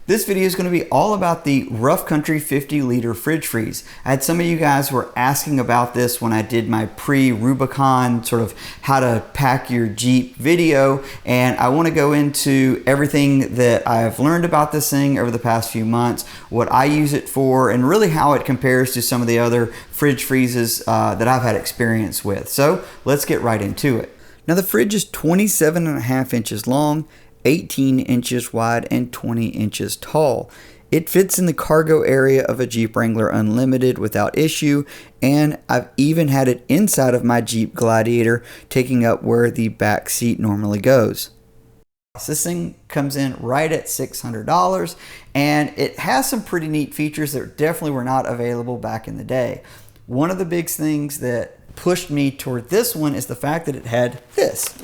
This video is going to be all about the Rough Country 50-liter fridge freeze. I had some of you guys were asking about this when I did my pre-Rubicon sort of how to pack your Jeep video, and I want to go into everything that I've learned about this thing over the past few months, what I use it for, and really how it compares to some of the other fridge freezes that I've had experience with. So let's get right into it. Now the fridge is 27.5 inches long, 18 inches wide, and 20 inches tall. It fits in the cargo area of a Jeep Wrangler Unlimited without issue, and I've even had it inside of my Jeep Gladiator, taking up where the back seat normally goes. This thing comes in right at $600, and it has some pretty neat features that definitely were not available back in the day. One of the big things that pushed me toward this one is the fact that it had this.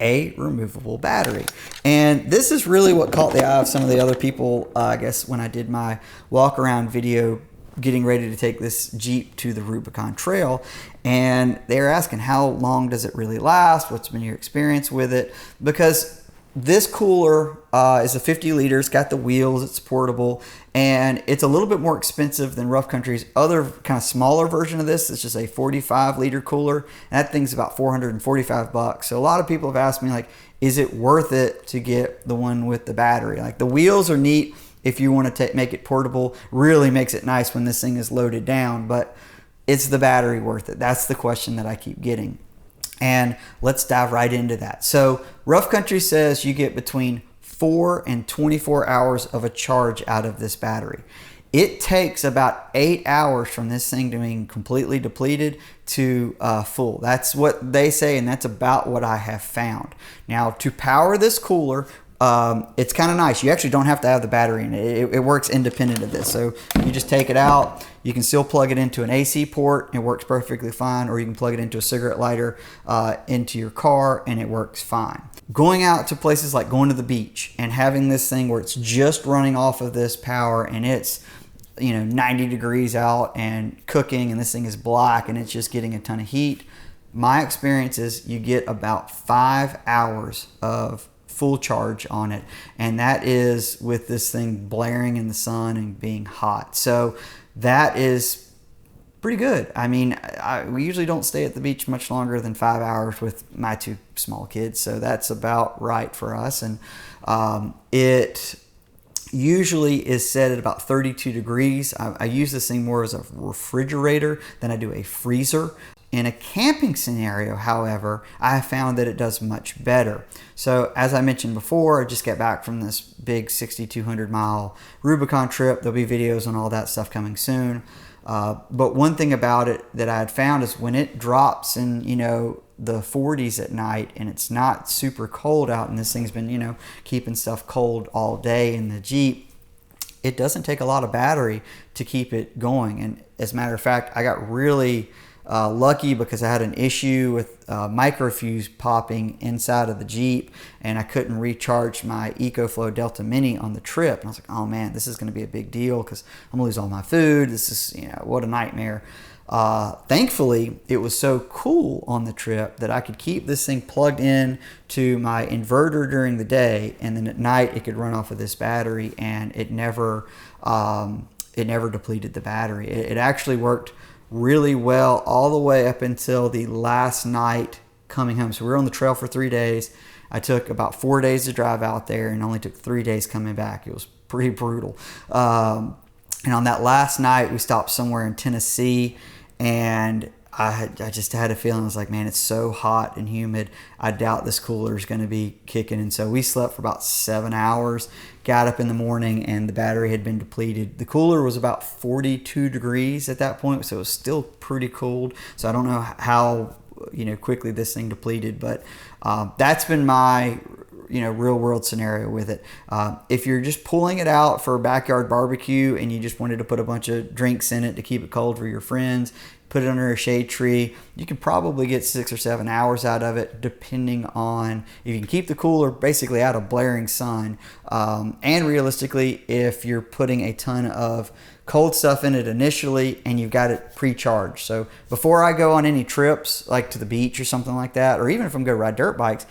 A removable battery. And this is really what caught the eye of some of the other people, I guess, when I did my walk around video getting ready to take this Jeep to the Rubicon Trail. And they were asking, how long does it really last? What's been your experience with it? Because this cooler is a 50 liters, got the wheels, it's portable, and it's a little bit more expensive than Rough Country's other kind of smaller version of this. It's just a 45 liter cooler, and that thing's about 445 bucks. So a lot of people have asked me, like, is it worth it to get the one with the battery? Like, the wheels are neat if you want to make it portable, really makes it nice when this thing is loaded down, but is the battery worth it? That's the question that I keep getting. And let's dive right into that. So Rough Country says you get between 4 and 24 hours of a charge out of this battery. It takes about 8 hours from this thing being completely depleted to full. That's what they say, and that's about what I have found. Now, to power this cooler, it's kind of nice. You actually don't have to have the battery in it. It works independent of this. So you just take it out. You can still plug it into an AC port. It works perfectly fine. Or you can plug it into a cigarette lighter into your car, and it works fine. Going out to places like going to the beach and having this thing where it's just running off of this power, and it's 90 degrees out and cooking, and this thing is black and it's just getting a ton of heat. My experience is you get about 5 hours of full charge on it, and that is with this thing blaring in the sun and being hot. So that is pretty good. I mean, we usually don't stay at the beach much longer than 5 hours with my two small kids, so that's about right for us. And it usually is set at about 32 degrees. I use this thing more as a refrigerator than I do a freezer. In a camping scenario, however, I have found that it does much better. So as I mentioned before, I just got back from this big 6,200 mile Rubicon trip. There'll be videos on all that stuff coming soon. But one thing about it that I had found is when it drops in, the 40s at night and it's not super cold out, and this thing's been, keeping stuff cold all day in the Jeep, it doesn't take a lot of battery to keep it going. And as a matter of fact, I got really lucky because I had an issue with microfuse popping inside of the Jeep, and I couldn't recharge my EcoFlow Delta Mini on the trip. And I was like, oh man, this is going to be a big deal because I'm going to lose all my food. This is, what a nightmare. Thankfully, it was so cool on the trip that I could keep this thing plugged in to my inverter during the day, and then at night it could run off of this battery, and it never depleted the battery. It actually worked really well all the way up until the last night coming home. So we were on the trail for 3 days. I took about 4 days to drive out there and only took 3 days coming back. It was pretty brutal. And on that last night, we stopped somewhere in Tennessee, and I just had a feeling. I was like, man, it's so hot and humid. I doubt this cooler is going to be kicking. And so we slept for about 7 hours, got up in the morning, and the battery had been depleted. The cooler was about 42 degrees at that point, so it was still pretty cold. So I don't know how quickly this thing depleted, but that's been my real world scenario with it. If you're just pulling it out for a backyard barbecue and you just wanted to put a bunch of drinks in it to keep it cold for your friends, put it under a shade tree, you can probably get 6 or 7 hours out of it, depending on if you can keep the cooler basically out of blaring sun. And realistically, if you're putting a ton of cold stuff in it initially and you've got it pre-charged. So before I go on any trips, like to the beach or something like that, or even if I'm going to ride dirt bikes,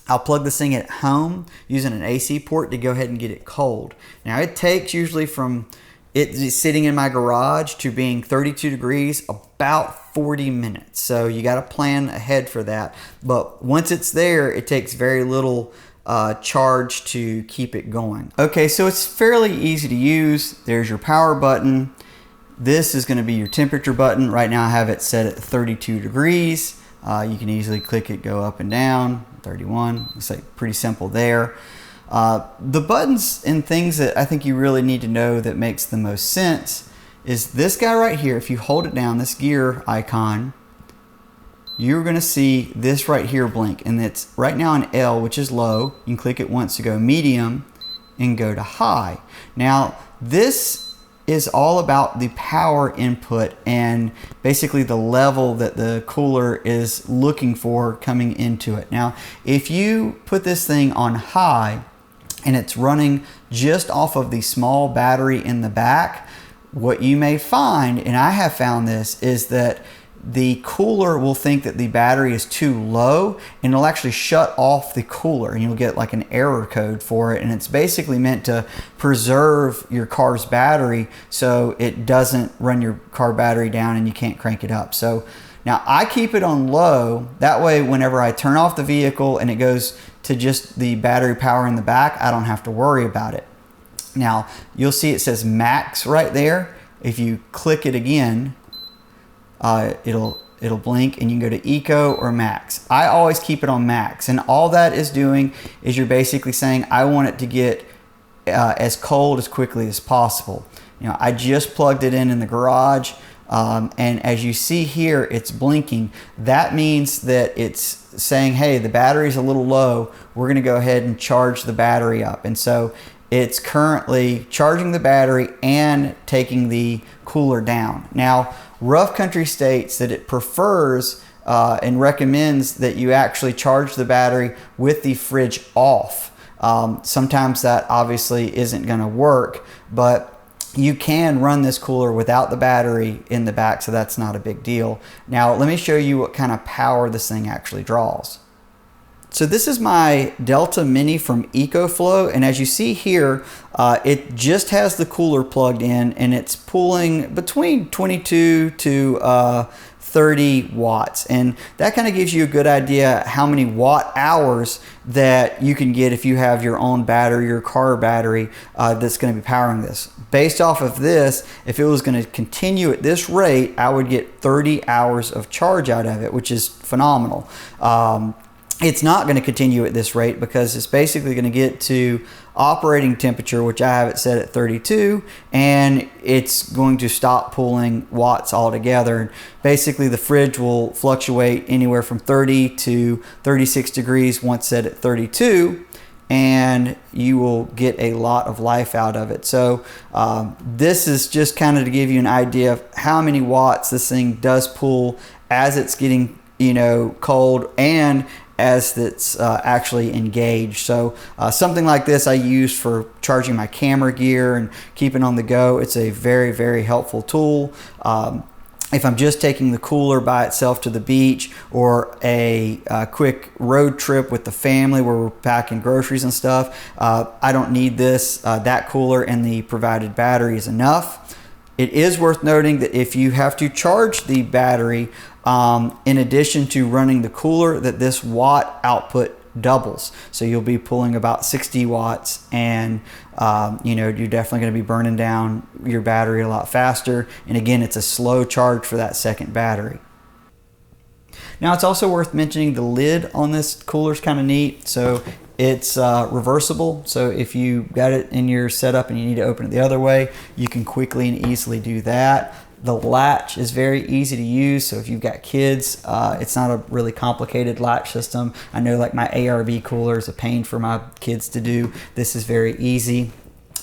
I'll plug this thing at home using an AC port to go ahead and get it cold. Now it takes usually from it sitting in my garage to being 32 degrees about 40 minutes. So you got to plan ahead for that. But once it's there, it takes very little charge to keep it going. Okay, so it's fairly easy to use. There's your power button. This is going to be your temperature button. Right now I have it set at 32 degrees. You can easily click it, go up and down. 31. It's like pretty simple there. The buttons and things that I think you really need to know that makes the most sense is this guy right here. If you hold it down, this gear icon, you're going to see this right here blink, and it's right now on L, which is low. You can click it once to go medium and go to high. Now this is all about the power input and basically the level that the cooler is looking for coming into it. Now, if you put this thing on high and it's running just off of the small battery in the back, what you may find, and I have found this, is that the cooler will think that the battery is too low and it'll actually shut off the cooler, and you'll get like an error code for it, and it's basically meant to preserve your car's battery so it doesn't run your car battery down and you can't crank it up. So now I keep it on low, that way whenever I turn off the vehicle and it goes to just the battery power in the back, I don't have to worry about it. Now you'll see it says max right there. If you click it again, it'll blink and you can go to eco or max. I always keep it on max, and all that is doing is you're basically saying I want it to get as cold as quickly as possible. You know, I just plugged it in the garage, and as you see here, it's blinking. That means that it's saying, hey, the battery's a little low, we're going to go ahead and charge the battery up. And so it's currently charging the battery and taking the cooler down. Now, Rough Country states that it prefers and recommends that you actually charge the battery with the fridge off. Sometimes that obviously isn't going to work, but you can run this cooler without the battery in the back, so that's not a big deal. Now, let me show you what kind of power this thing actually draws. So this is my Delta Mini from EcoFlow, and as you see here, it just has the cooler plugged in, and it's pulling between 22 to 30 watts, and that kind of gives you a good idea how many watt hours that you can get if you have your own battery, your car battery that's going to be powering this. Based off of this, if it was going to continue at this rate, I would get 30 hours of charge out of it, which is phenomenal. It's not going to continue at this rate because it's basically going to get to operating temperature, which I have it set at 32, and it's going to stop pulling watts altogether. Basically, the fridge will fluctuate anywhere from 30 to 36 degrees once set at 32, and you will get a lot of life out of it. So this is just kind of to give you an idea of how many watts this thing does pull as it's getting, you know, cold and as it's actually engaged. So something like this I use for charging my camera gear and keeping on the go. It's a very, very helpful tool. If I'm just taking the cooler by itself to the beach, or a quick road trip with the family where we're packing groceries and stuff, I don't need this. That cooler and the provided battery is enough. It is worth noting that if you have to charge the battery in addition to running the cooler, that this watt output doubles. So you'll be pulling about 60 watts, and you know, you're definitely going to be burning down your battery a lot faster. And again, it's a slow charge for that second battery. Now, it's also worth mentioning the lid on this cooler is kind of neat. So it's reversible. So if you got it in your setup and you need to open it the other way, you can quickly and easily do that. The latch is very easy to use, so if you've got kids, it's not a really complicated latch system. I know like my ARB cooler is a pain for my kids to do. This is very easy.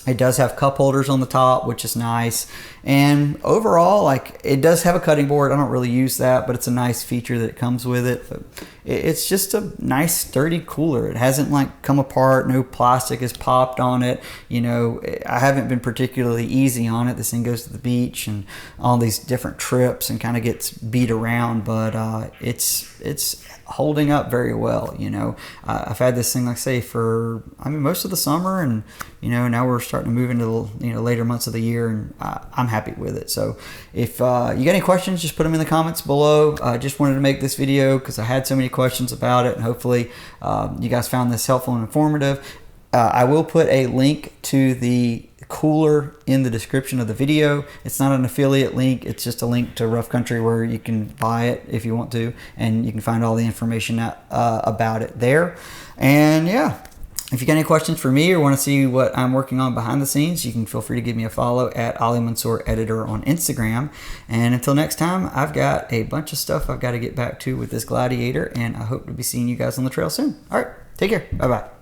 It does have cup holders on the top, which is nice. And overall, like, it does have a cutting board. I don't really use that, but it's a nice feature that comes with it. But it's just a nice sturdy cooler. It hasn't like come apart. No plastic is popped on it. You know, I haven't been particularly easy on it. This thing goes to the beach and all these different trips and kind of gets beat around, but it's holding up very well. You know, I've had this thing, like I say, for most of the summer, and you know, now we're starting to move into the later months of the year, and I'm happy with it. So if you got any questions, just put them in the comments below. I just wanted to make this video because I had so many questions about it, and hopefully you guys found this helpful and informative. I will put a link to the cooler in the description of the video. It's not an affiliate link, it's just a link to Rough Country where you can buy it if you want to, and you can find all the information about it there. And yeah, if you got any questions for me or want to see what I'm working on behind the scenes, you can feel free to give me a follow at Ali Mansour Editor on Instagram. And until next time, I've got a bunch of stuff I've got to get back to with this Gladiator, and I hope to be seeing you guys on the trail soon. All right, take care. Bye-bye.